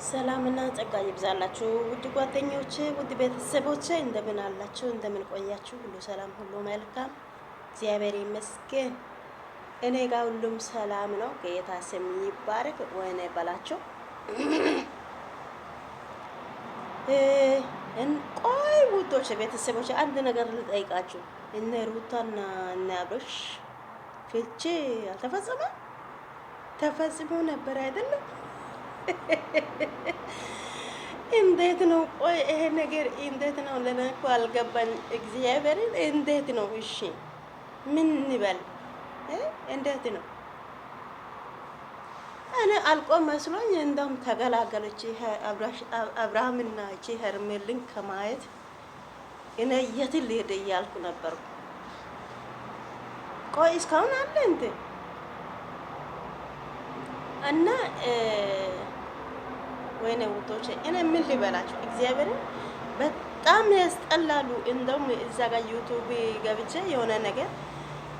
ሰላምና ጸጋ ይብዛላችሁ ውድ ጓደኞቼ፣ ውድ ቤተሰቦቼ እንደምን አላችሁ? እንደምን ቆያችሁ? ሁሉ ሰላም፣ ሁሉ መልካም፣ እግዚአብሔር ይመስገን። እኔ ጋር ሁሉም ሰላም ነው። ጌታ ስም ይባረክ። ወይኔ በላቸው። ቆይ ውዶች ቤተሰቦች አንድ ነገር ልጠይቃችሁ። እነ ሩታና እነ አብርሽ ፍቺ አልተፈጸመ? ተፈጽሞ ነበር አይደለም? እንዴት ነው? ቆይ ይሄ ነገር እንዴት ነው? ለኔ እኮ አልገባኝ። እግዚአብሔርን እንዴት ነው? እሺ ምን እንበል? እንዴት ነው? እኔ አልቆ መስሎኝ እንደውም ተገላገለች። አብርሃምና እቺ ሄርሜልን ከማየት እኔ የት ልሄድ እያልኩ ነበርኩ። ቆይ እስካሁን አለ እንዴ? እና ወይኔ ውቶቼ እኔ ምን ልበላችሁ፣ እግዚአብሔርን በጣም ያስጠላሉ። እንደውም እዛ ጋር ዩቲዩብ ገብቼ የሆነ ነገር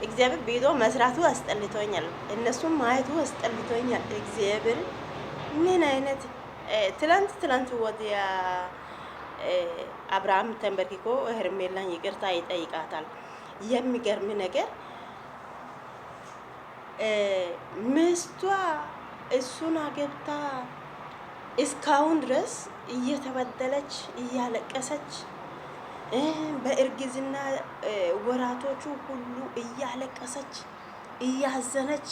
እግዚአብሔር ቪዲዮ መስራቱ አስጠልቶኛል፣ እነሱም ማየቱ አስጠልቶኛል። እግዚአብሔር ምን አይነት ትላንት ወዲያ አብርሃም ተንበርክኮ ሄርሜላን ይቅርታ ይጠይቃታል። የሚገርም ነገር ሚስቷ እሱን አገብታ እስካሁን ድረስ እየተበደለች እያለቀሰች በእርግዝና ወራቶቹ ሁሉ እያለቀሰች እያዘነች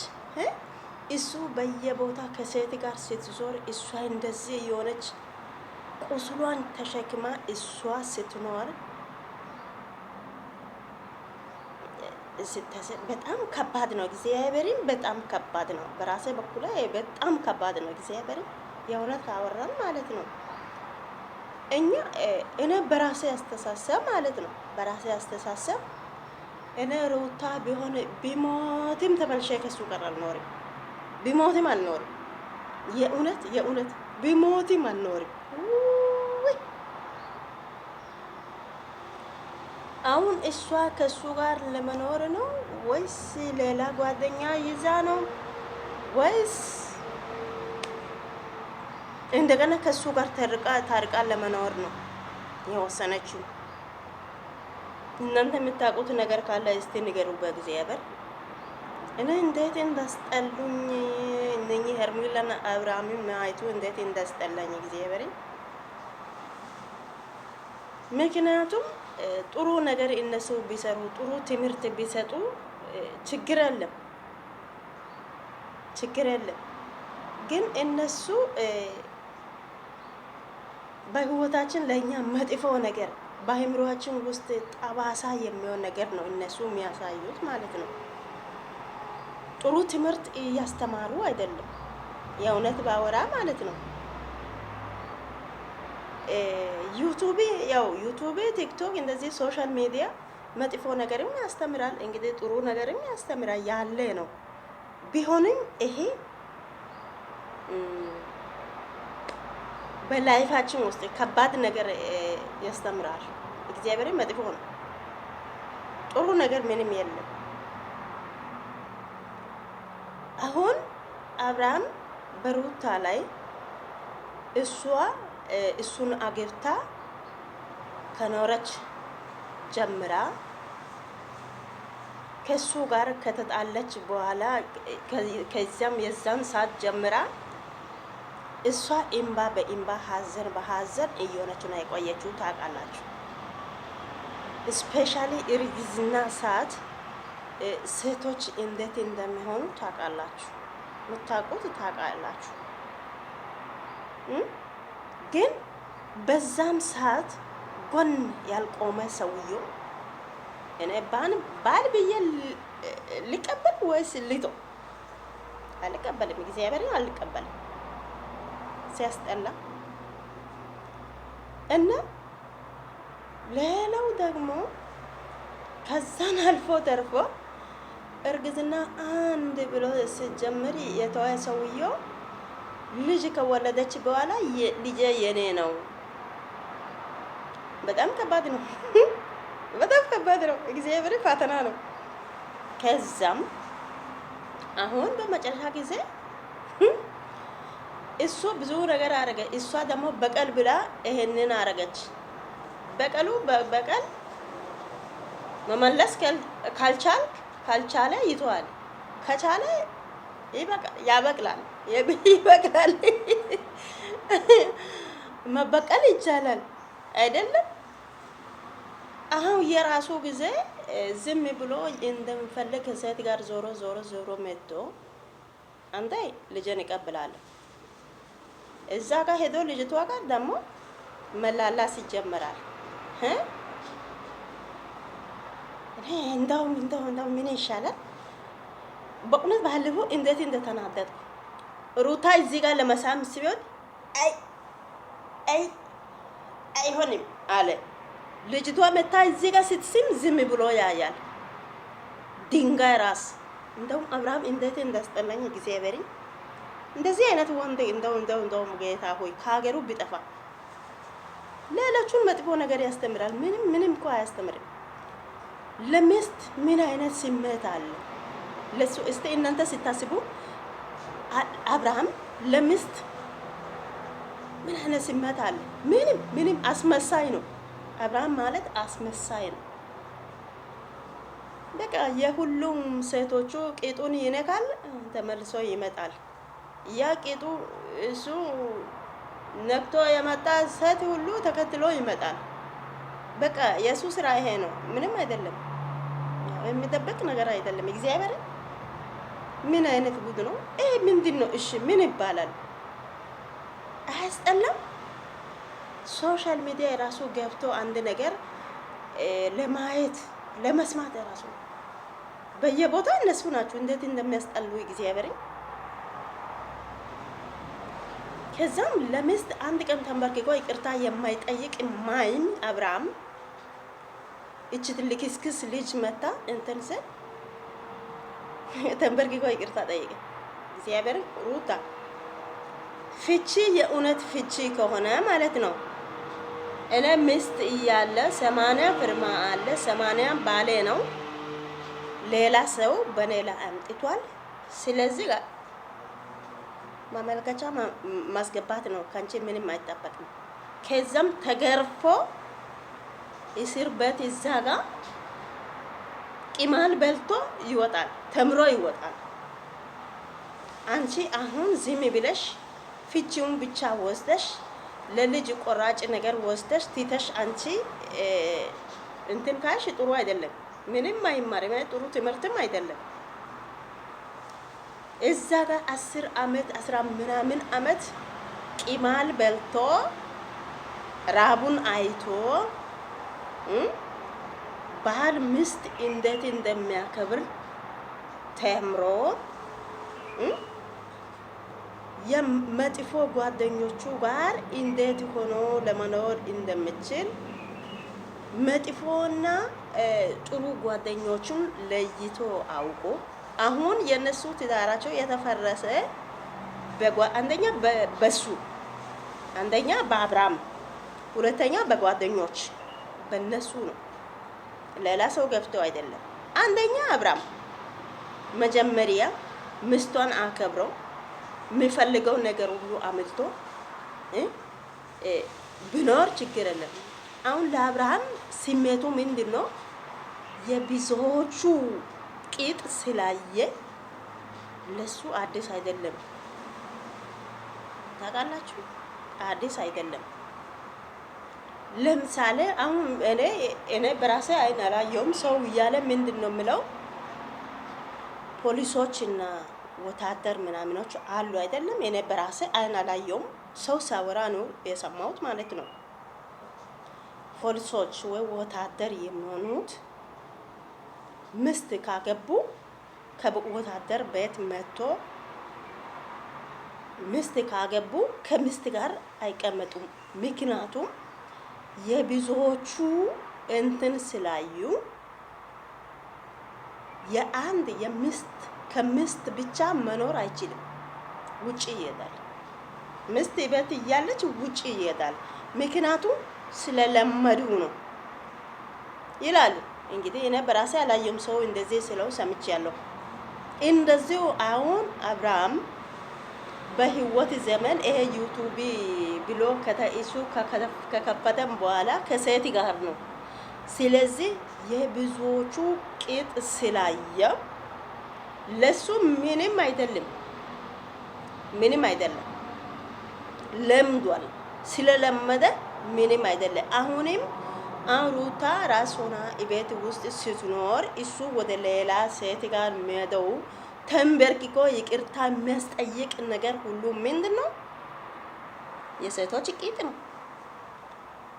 እሱ በየቦታ ከሴት ጋር ስትዞር እሷ እንደዚህ የሆነች ቁስሏን ተሸክማ እሷ ስትኖር በጣም ከባድ ነው። እግዚአብሔርን በጣም ከባድ ነው። በራሴ በኩል በጣም ከባድ ነው። እግዚአብሔርን የእውነት አወራን ማለት ነው። እኔ በራሴ አስተሳሰብ ማለት ነው። በራሴ አስተሳሰብ እኔ ሩታ ቢሆን ቢሞትም ተመልሼ ከሱ ጋር አልኖርም። ቢሞትም አልኖርም። የእውነት ቢሞትም አልኖርም። አሁን እሷ ከሱ ጋር ለመኖር ነው ወይስ ሌላ ጓደኛ ይዛ ነው ወይስ እንደገና ከሱ ጋር ታርቃ ለመኖር ነው የወሰነችው? እናንተ የምታውቁት ነገር ካለ እስቲ ንገሩ በእግዚአብሔር። እኔ እንዴት እንዳስጠሉኝ እነኚህ ሄርሜላና አብርሃምን ማየቱ እንዴት እንዳስጠላኝ እግዚአብሔር። ምክንያቱም ጥሩ ነገር እነሱ ቢሰሩ ጥሩ ትምህርት ቢሰጡ ችግር የለም። ግን እነሱ በህይወታችን ለኛ መጥፎ ነገር በአእምሮአችን ውስጥ ጠባሳ የሚሆን ነገር ነው እነሱ የሚያሳዩት ማለት ነው። ጥሩ ትምህርት እያስተማሩ አይደለም። የእውነት ባወራ ማለት ነው። ዩቱብ፣ ቲክቶክ እንደዚህ ሶሻል ሚዲያ መጥፎ ነገርም ያስተምራል፣ እንግዲህ ጥሩ ነገርም ያስተምራል ያለ ነው። ቢሆንም ይሄ በላይፋችን ውስጥ ከባድ ነገር ያስተምራል። እግዚአብሔር መጥፎ ነው፣ ጥሩ ነገር ምንም የለም። አሁን አብርሃም በሩታ ላይ እሱን አግብታ ከኖረች ጀምራ ከሱ ጋር ከተጣለች በኋላ ከዚያም የዛን ሰዓት ጀምራ እሷ እምባ በእምባ ሐዘን በሐዘን እየሆነች ነው የቆየችው። ታውቃላችሁ፣ ስፔሻሊ እርግዝና ሰዓት ሴቶች እንዴት እንደሚሆኑ ታውቃላችሁ፣ የምታውቁት ታውቃላችሁ። ግን በዛም ሰዓት ጎን ያልቆመ ሰውዬው እኔ ባል ብዬ ልቀበል ወይስ ልቶ? አልቀበልም። እግዚአብሔርን አልቀበልም። ሲያስጠላ እና ሌላው ደግሞ ከዛን አልፎ ተርፎ እርግዝና አንድ ብሎ ሲጀምር የተወ ሰውዬው ልጅ ከወለደች በኋላ ልጄ የኔ ነው። በጣም ከባድ ነው። በጣም ከባድ ነው። እግዚአብሔር ፈተና ነው። ከዛም አሁን በመጨረሻ ጊዜ እሱ ብዙ ነገር አረገ። እሷ ደግሞ በቀል ብላ ይሄንን አረገች። በቀሉ በቀል መመለስ ካልቻለ ይተዋል፣ ከቻለ ያበቅላል። ይበቅላል። መበቀል ይቻላል አይደለም? አሁን የራሱ ጊዜ ዝም ብሎ እንደምፈልግ ከሴት ጋር ዞሮ መጥቶ አንተ ልጅን ይቀበላል። እዛ ጋር ሄዶ ልጅቷ ጋር ደግሞ መላላስ ይጀምራል። እንደው ምን ይሻላል? በእውነት ባለፈው እንዴት እንደተናደድኩ ሩታ እዚህ ጋር ለመሳም ሲሆን አይሆንም አለ። ልጅቷ መታ እዚህ ጋር ስትስም ዝም ብሎ ያያል። ድንጋይ ራስ። እንደውም አብርሃም እንዴት እንዳስጠላኝ እግዚአብሔር። እንደዚህ አይነት ወንድ እንደው ጌታ ሆይ ከሀገሩ ቢጠፋ። ሌሎቹን መጥፎ ነገር ያስተምራል። ምንም እኮ አያስተምርም። ለሚስት ምን አይነት ስሜት አለ ለሱ? እስቲ እናንተ ስታስቡ አብርሃም ለሚስት ምን አይነት ስሜት አለ? ምንም አስመሳይ ነው። አብርሃም ማለት አስመሳይ ነው። በቃ የሁሉም ሴቶቹ ቂጡን ይነካል፣ ተመልሶ ይመጣል። ያ ቂጡ እሱ ነክቶ የመጣ ሴት ሁሉ ተከትሎ ይመጣል። በቃ የሱ ስራ ይሄ ነው። ምንም አይደለም፣ የሚደበቅ ነገር አይደለም። እግዚአብሔር ምን አይነት ጉድ ነው ይሄ? ምንድን ነው? እሺ ምን ይባላል? አያስጠላም? ሶሻል ሚዲያ የራሱ ገብቶ አንድ ነገር ለማየት ለመስማት የራሱ በየቦታው እነሱ ናቸው እንዴት እንደሚያስጠሉ እግዚአብሔር። ከዛም ለሚስት አንድ ቀን ተንበርክኮ ይቅርታ የማይጠይቅ ማይም አብርሃም እቺ ትልክስክስ ልጅ መታ እንትን ስል ተንበርክኮ ይቅርታ ጠይቀ እግዚአብሔር። ሩታ ፍቺ የእውነት ፍቺ ከሆነ ማለት ነው እኔ ሚስት እያለ 80 ፍርማ አለ፣ 80 ባሌ ነው፣ ሌላ ሰው በኔ ላይ አምጥቷል። ስለዚህ ማመልከቻ ማስገባት ነው። ካንቺ ምንም አይጠበቅም። ከዛም ተገርፎ እስር ቤት እዛ ጋር ቂማል በልቶ ይወጣል፣ ተምሮ ይወጣል። አንቺ አሁን ዝም ብለሽ ፍቺውን ብቻ ወስደሽ ለልጅ ቆራጭ ነገር ወስደሽ ትተሽ አንቺ እንትን ካልሽ ጥሩ አይደለም። ምንም አይማርም፣ ጥሩ ትምህርትም አይደለም። እዛ ጋር 10 አመት 10 ምናምን አመት ቂማል በልቶ ራቡን አይቶ ባል ሚስት እንዴት እንደሚያከብር ተምሮ የመጥፎ ጓደኞቹ ጋር እንዴት ሆኖ ለመኖር እንደምችል መጥፎና ጥሩ ጓደኞቹን ለይቶ አውቆ አሁን የነሱ ትዳራቸው የተፈረሰ አንደኛ በሱ አንደኛ በአብርሃም ሁለተኛ በጓደኞች በነሱ ነው። ሌላ ሰው ገብቶ አይደለም። አንደኛ አብርሃም መጀመሪያ ሚስቷን አከብሮ የሚፈልገው ነገር ሁሉ አምልቶ ቢኖር ችግር የለም። አሁን ለአብርሃም ስሜቱ ምንድነው? የብዙዎቹ ቂጥ ስላየ ለሱ አዲስ አይደለም። ታውቃላችሁ፣ አዲስ አይደለም። ለምሳሌ አሁን እኔ በራሴ አይን አላየሁም። ሰው እያለ ምንድነው የምለው ፖሊሶችና ወታደር ምናምኖች አሉ አይደለም። እኔ በራሴ አይን አላየሁም። ሰው ሳወራ ነው የሰማሁት ማለት ነው። ፖሊሶች ወይ ወታደር የሚሆኑት ሚስት ካገቡ ከወታደር ቤት መጥቶ ሚስት ካገቡ ከሚስት ጋር አይቀመጡም። ምክንያቱም የብዙዎቹ እንትን ስላዩ የአንድ የሚስት ከሚስት ብቻ መኖር አይችልም። ውጪ ይሄዳል። ሚስት ቤት እያለች ውጪ ይሄዳል። ምክንያቱም ስለለመዱ ነው ይላሉ። እንግዲህ እኔ በራሴ አላየሁም። ሰው እንደዚህ ስለው ሰምቻለሁ። እንደዚሁ አሁን አብርሃም በህይወት ዘመን ይሄ ዩቱብ ብሎ ከተይሱ ከከፈተም በኋላ ከሴት ጋር ነው። ስለዚህ የብዙዎቹ ቂጥ ስላየ ለሱ ምንም አይደለም፣ ምንም አይደለም። ለምዷል። ስለለመደ ምንም አይደለም። አሁንም ሩታ ራስ ሆና ቤት ውስጥ ስትኖር እሱ ወደ ሌላ ሴት ጋር የሚሄደው ተንበርክኮ ይቅርታ የሚያስጠይቅ ነገር ሁሉ ምንድን ነው? የሴቶች ቂጥ ነው።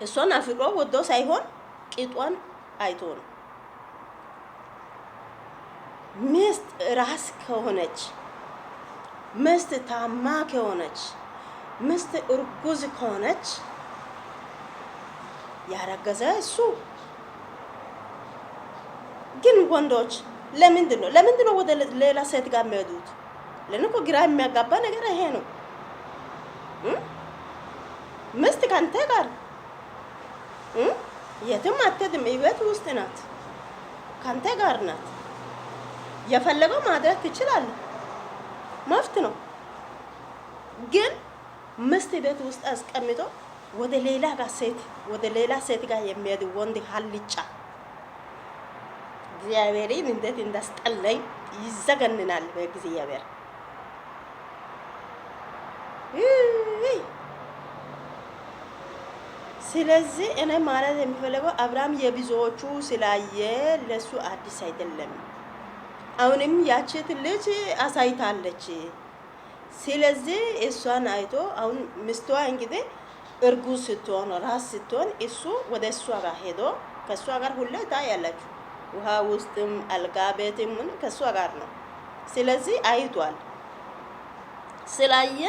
እሷን አፍቅሮ ወዶ ሳይሆን ቂጧን አይቶ ነው። ሚስት ራስ ከሆነች፣ ሚስት ታማ ከሆነች፣ ሚስት እርጉዝ ከሆነች ያረገዘ እሱ ግን ወንዶች ለምንድን ነው ወደ ሌላ ሴት ጋር የሚሄዱት? ለምን እኮ ግራ የሚያጋባ ነገር ይሄ ነው። ሚስት ካንተ ጋር የትም አትሄድም፣ ቤት ውስጥ ናት፣ ካንተ ጋር ናት። የፈለገው ማድረግ ትችላለህ፣ መፍት ነው። ግን ሚስት ቤት ውስጥ አስቀምጦ ወደ ሌላ ሴት ጋር የሚሄድ ወንድ ሀልጫ እግዚአብሔርን እንዴት እንዳስጠላኝ ይዘገንናል። በእግዚአብሔር ስለዚህ እኔ ማለት የሚፈልገው አብርሃም የብዙዎቹ ስላየ ለሱ አዲስ አይደለም። አሁንም ያቺት ልጅ አሳይታለች። ስለዚህ እሷን አይቶ አሁን ሚስቷ እንግዲህ እርጉዝ ስትሆን ራስ ስትሆን እሱ ወደ እሷ ጋር ሄዶ ከእሷ ጋር ሁሌ ታያላችሁ። ውሃ ውስጥም አልጋ ቤትም ምን ከእሷ ጋር ነው። ስለዚህ አይቷል። ስላየ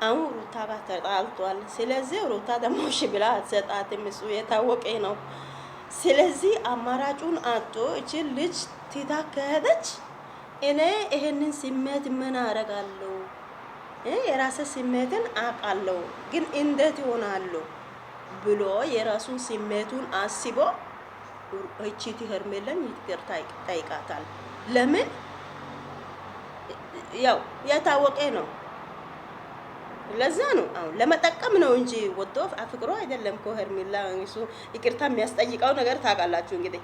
አሁን ሩታ ጋር ተጣልቷል። ስለዚህ ሩታ ደግሞ እሺ ብላ አትሰጣትም። እሱ የታወቀ ነው። ስለዚህ አማራጩን አጥቶ እቺ ልጅ ትታ ከሄደች እኔ ይሄንን ስሜት ምን አረጋለሁ? የራሴ ስሜትን አውቃለሁ፣ ግን እንዴት ይሆናል ብሎ የራሱን ስሜቱን አስቦ እቺ ሄርሜላን ይቅርታ ይጠይቃታል። ለምን? ያው የታወቀ ነው። ለዛ ነው አሁን ለመጠቀም ነው እንጂ ወዶ አፍቅሮ አይደለም እኮ ሄርሜላ እሱ ይቅርታ የሚያስጠይቀው ነገር ታውቃላችሁ እንግዲህ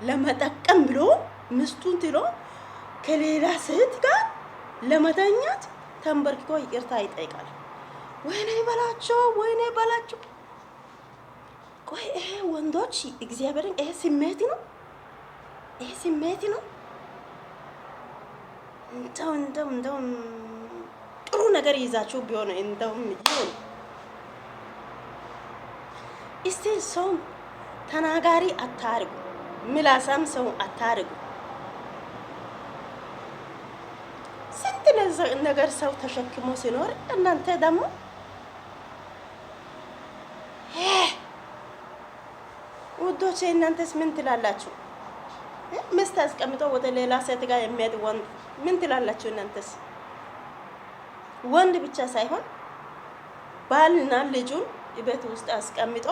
ለመጠቀም ብሎ ሚስቱን ትሎ ከሌላ ሴት ጋር ለመተኛት ተንበርክኮ ይቅርታ ይጠይቃል። ወይኔ በላቸው። ቆይ ይሄ ወንዶች እግዚአብሔርን ይሄ ስሜት ነው። እንደው ጥሩ ነገር ይዛችሁ ቢሆን እንደውም ይሁን። እስቲ ሰው ተናጋሪ አታርጉ፣ ምላሳም ሰው አታርጉ። ስንት ነገር ሰው ተሸክሞ ሲኖር እናንተ ደግሞ ውዶቼ እናንተስ ምን ትላላችሁ? ሚስት አስቀምጦ ወደ ሌላ ሴት ጋር የሚሄድ ወንድ ምን ትላላችሁ እናንተስ? ወንድ ብቻ ሳይሆን ባልና ልጁን ቤት ውስጥ አስቀምጦ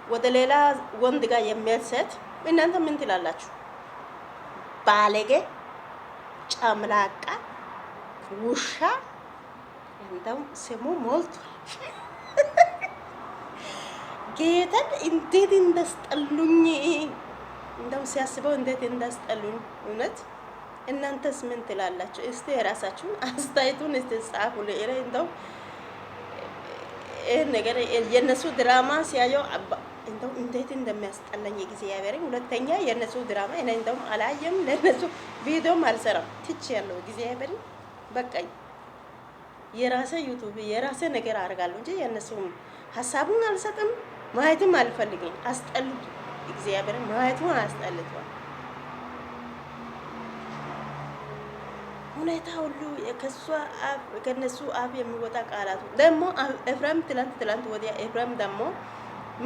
ወደ ሌላ ወንድ ጋር የሚሄድ ሴት እናንተ ምን ትላላችሁ? ባለጌ፣ ጨምላቃ፣ ውሻ እንደው ስሙ ሞልቷል። ጌታን እንዴት እንዳስጠሉኝ እንደው ሲያስበው እንዴት እንዳስጠሉኝ እውነት። እናንተስ ምን ትላላችሁ? እስቲ የራሳችሁን አስተያየቱን እስቲ ጻፉ። እንደው ይሄ ነገር የነሱ ድራማ ሲያየው እንደው እንዴት እንደሚያስጠላኝ እግዚአብሔርን። ሁለተኛ የነሱ ድራማ እኔ እንደው አላየም፣ ለነሱ ቪዲዮም አልሰራም፣ ትቼያለሁ። እግዚአብሔርን በቃኝ። የራሴ ዩቲዩብ የራሴ ነገር አደርጋለሁ እንጂ የነሱ ሀሳቡን አልሰጥም፣ ማየትም አልፈልግም። አስጠልቶ እግዚአብሔርን ማየቱን አስጠልቷል። ሁኔታ ሁሉ ከነሱ አፍ የሚወጣ ቃላቱ ደግሞ ኤፍሬም ትላንት ወዲያ ኤፍሬም ደግሞ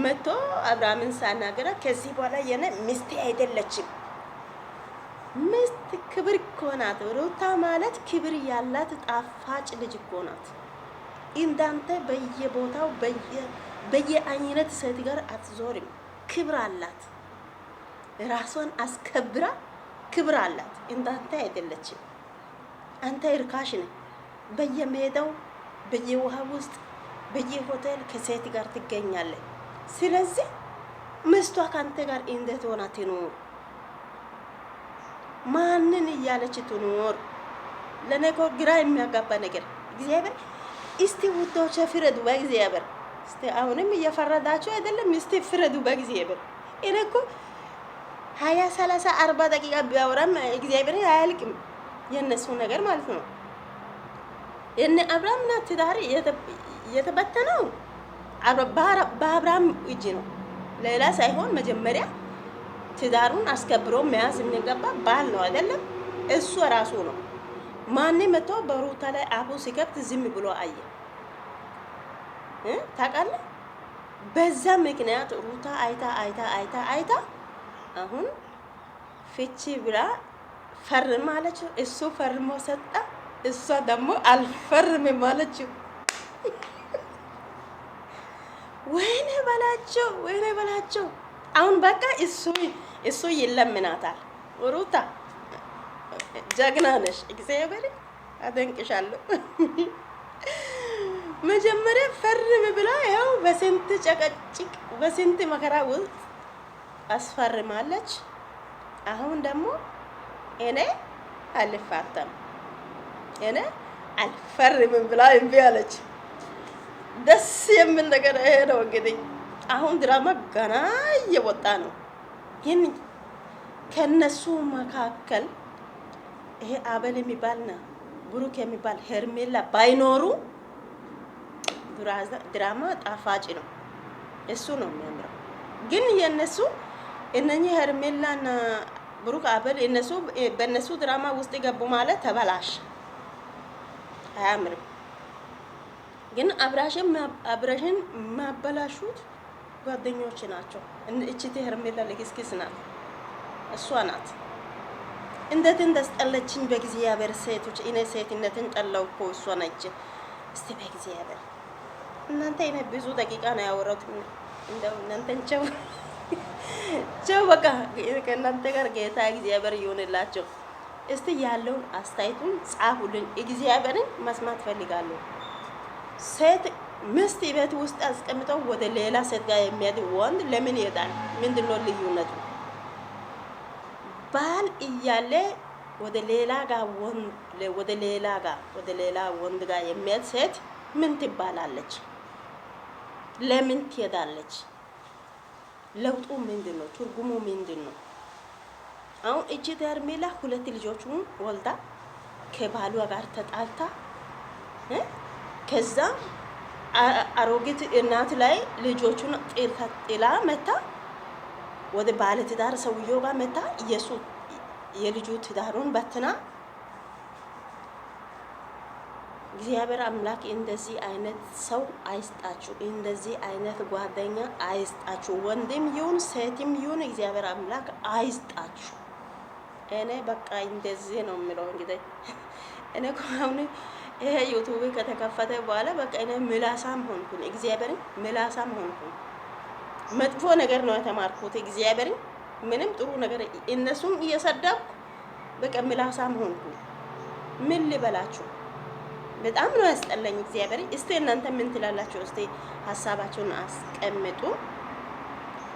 መቶ አብርሃምን ሳናገራ ከዚህ በኋላ የኔ ሚስቴ አይደለችም። ሚስት ክብር እኮ ናት። ሩታ ማለት ክብር ያላት ጣፋጭ ልጅ እኮ ናት። እንዳንተ በየቦታው በየአይነት ሴት ጋር አትዞርም። ክብር አላት። ራሷን አስከብራ ክብር አላት። እንዳንተ አይደለችም። አንተ እርካሽ ነህ። በየሜዳው በየውሃ ውስጥ በየሆቴል ከሴት ጋር ትገኛለች። ስለዚህ ምስቷ ካንተ ጋር እንዴት ሆና ትኖር? ማንን እያለች ትኖር? ለኔ እኮ ግራ የሚያጋባ ነገር እግዚአብሔር። እስቲ ውዶች ፍረዱ በእግዚአብሔር። እስቲ አሁንም እየፈረዳችሁ አይደለም? እስቲ ፍረዱ በእግዚአብሔር። እኔ እኮ 20 30 40 ደቂቃ ቢያወራም እግዚአብሔር አያልቅም የነሱ ነገር ማለት ነው። የነ አብርሃምና ትዳር የተበተነው በአብርሃም እጅ ነው፣ ሌላ ሳይሆን መጀመሪያ ትዳሩን አስከብሮ መያዝ የሚገባ ባል ነው አይደለም? እሱ ራሱ ነው። ማንም መጥቶ በሩታ ላይ አፉ ሲከፍት ዝም ብሎ አየ። ታውቃለህ? በዛ ምክንያት ሩታ አይታ አሁን ፍቺ ብላ ፈርም አለች። እሱ ፈርሞ ሰጣ፣ እሷ ደግሞ አልፈርምም አለችው። ወይኔ በላቸው። አሁን በቃ እሱ ይለምናታል። ሩታ ጀግና ነሽ፣ እግዚአብሔር አደንቅሻለሁ። መጀመሪያ ፈርም ብላ ያው በስንት ጨቀጭቅ በስንት መከራ ውስጥ አስፈርማለች። አሁን ደግሞ እኔ አልፋታም እኔ አልፈርምም ብላ እምቢ አለች። ደስ የሚል ነገር ይሄ ነው እንግዲህ። አሁን ድራማ ገና እየወጣ ነው። ግን ከነሱ መካከል ይሄ አበል የሚባልና ብሩክ የሚባል ሄርሜላ ባይኖሩ ድራማ ጣፋጭ ነው። እሱ ነው የሚያምረው። ግን የነሱ እነኚህ ሄርሜላና ብሩክ አበል እነሱ በነሱ ድራማ ውስጥ ገቡ ማለት ተበላሽ፣ አያምርም። ግን አብረሽን ማበላሹት ጓደኞች ናቸው። እቺ ሄርሜላ ለክስክስ ናት፣ እሷ ናት። እንዴት እንዳስጠለችኝ በእግዚአብሔር ሴቶች። እኔ ሴትነትን ጠላው እኮ እሷ ነች። እስቲ በእግዚአብሔር እናንተ እኔ ብዙ ደቂቃ ነው ያወራሁት። እንደው እናንተን ቸው በቃ ከእናንተ ጋር ጌታ እግዚአብሔር ይሁንላችሁ። እስቲ ያለውን አስተያየቱን ጻፉልኝ። እግዚአብሔርን መስማት ፈልጋለሁ። ሴት ምስት ቤት ውስጥ አስቀምጠው ወደ ሌላ ሴት ጋር የሚሄድ ወንድ ለምን ይሄዳል? ምንድነው ልዩነቱ? ባል እያለ ወደ ሌላ ወንድ ጋር የሚሄድ ሴት ምን ትባላለች? ለምን ትሄዳለች? ለውጡ ምንድነው? ትርጉሙ ምንድነው? አሁን እቺ ሄርሜላ 2 ልጆቹን ወልዳ ከባሏ ጋር ተጣልታ ከዛ አሮጊት እናት ላይ ልጆቹን ጥላ መታ ወደ ባለ ትዳር ሰውየው ጋር መታ የልጁ ትዳሩን በትና። እግዚአብሔር አምላክ እንደዚህ አይነት ሰው አይስጣችሁ፣ እንደዚህ አይነት ጓደኛ አይስጣችሁ። ወንድም ይሁን ሴትም ይሁን እግዚአብሔር አምላክ አይስጣችሁ። እኔ በቃ እንደዚህ ነው የምለው። እንግዲህ እኔ አሁን ይሄ ዩቲዩብ ከተከፈተ በኋላ በቃ እኔ ምላሳም ሆንኩኝ። እግዚአብሔርን ምላሳም ሆንኩኝ። መጥፎ ነገር ነው የተማርኩት። እግዚአብሔርን ምንም ጥሩ ነገር እነሱም እየሰደብኩ በቃ ምላሳም ሆንኩኝ። ምን ልበላችሁ? በጣም ነው ያስጠላኝ እግዚአብሔርን። እስቲ እናንተ ምን ትላላችሁ? እስቲ ሀሳባችሁን አስቀምጡ።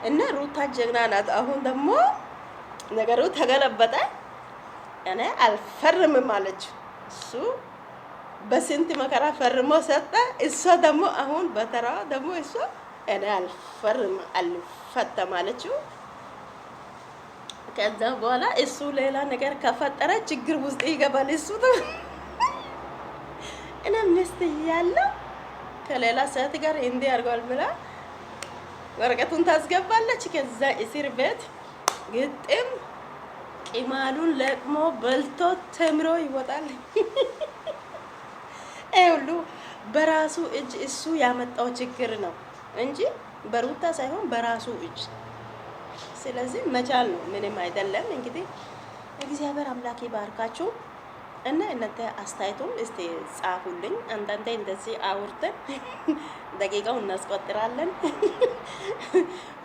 እና ሩታ ጀግና ናት። አሁን ደግሞ ነገሩ ተገለበጠ። እኔ አልፈርምም አለች። እሱ በስንት መከራ ፈርሞ ሰጠ። እሷ ደግሞ አሁን በተራ ደግሞ እሷ እኔ አልፈታም አለችው። ከዛ በኋላ እሱ ሌላ ነገር ከፈጠረ ችግር ውስጥ ይገባል። እሱ እኔ ሚስት እያለሁ ከሌላ ሴት ጋር እንዲህ አድርጓል ብላ ወረቀቱን ታስገባለች። ከዛ እስር ቤት ግጥም ቂማሉን ለቅሞ በልቶ ተምሮ ይወጣል። ሁሉ በራሱ እጅ እሱ ያመጣው ችግር ነው እንጂ በሩታ ሳይሆን በራሱ እጅ። ስለዚህ መቻል ነው፣ ምንም አይደለም። እንግዲህ እግዚአብሔር አምላክ ይባርካችሁ እና እናንተ አስተያየቱን እስቲ ጻፉልኝ። አንዳንዴ እንደዚህ አውርተን ደቂቃውን እናስቆጥራለን፣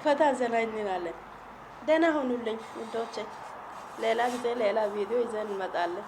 ፈታ ዘና እንላለን። ደህና ሆኑልኝ ውዶቼ። ሌላ ጊዜ ሌላ ቪዲዮ ይዘን እንመጣለን።